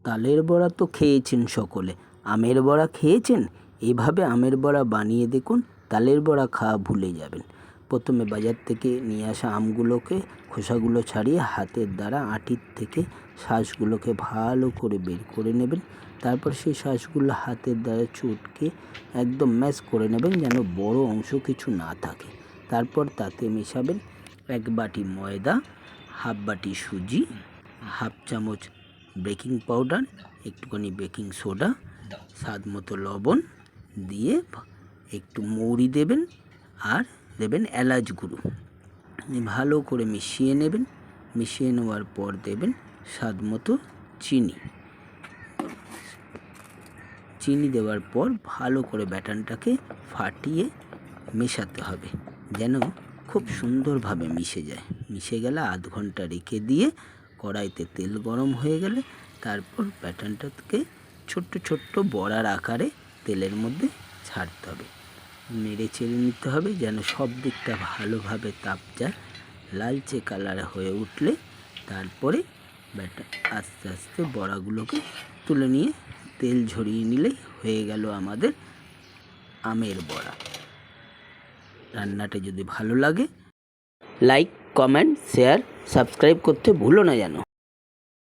তালের বড়া তো খেয়েছেন সকলে, আমের বড়া খেয়েছেন? এভাবে আমের বড়া বানিয়ে দেখুন, তালের বড়া খাওয়া ভুলে যাবেন। প্রথমে বাজার থেকে নিয়ে আসা আমগুলোকে খোসাগুলো ছাড়িয়ে হাতের দ্বারা আঁটির থেকে শাঁসগুলোকে ভালো করে বের করে নেবেন। তারপর সেই শাঁসগুলো হাতের দ্বারা চটকে একদম ম্যাশ করে নেবেন, যেন বড় অংশ কিছু না থাকে। তারপর তাতে মেশাবেন 1 বাটি ময়দা, হাফ বাটি সুজি, হাফ চামচ বেকিং পাউডার, একটুখানি বেকিং সোডা, স্বাদ মতো লবণ দিয়ে একটু মৌরি দেবেন আর দেবেন এলাচ গুঁড়ো। ভালো করে মিশিয়ে নেবেন। মিশিয়ে নেওয়ার পর দেবেন স্বাদ মতো চিনি দেওয়ার পর ভালো করে ব্যাটারটাকে ফাটিয়ে মেশাতে হবে, যেন খুব সুন্দরভাবে মিশে যায়। মিশে গেলে আধ ঘন্টা রেখে দিয়ে কড়াইতে তেল গরম হয়ে গেলে তারপর ব্যাটারটাকে ছোট্ট ছোট্ট বড়ার আকারে তেলের মধ্যে ছাড়তে হবে। নেড়ে চেড়ে নিতে হবে যেন সব দিকটা ভালোভাবে তাপ যায়। লালচে কালার হয়ে উঠলে তারপরে আস্তে আস্তে বড়াগুলোকে তুলে নিয়ে তেল ঝরিয়ে নিলেই হয়ে গেল আমাদের আমের বড়া। রান্নাটা যদি ভালো লাগে লাইক, কমেন্ট, শেয়ার, সাবস্ক্রাইব করতে ভুলো না যেন।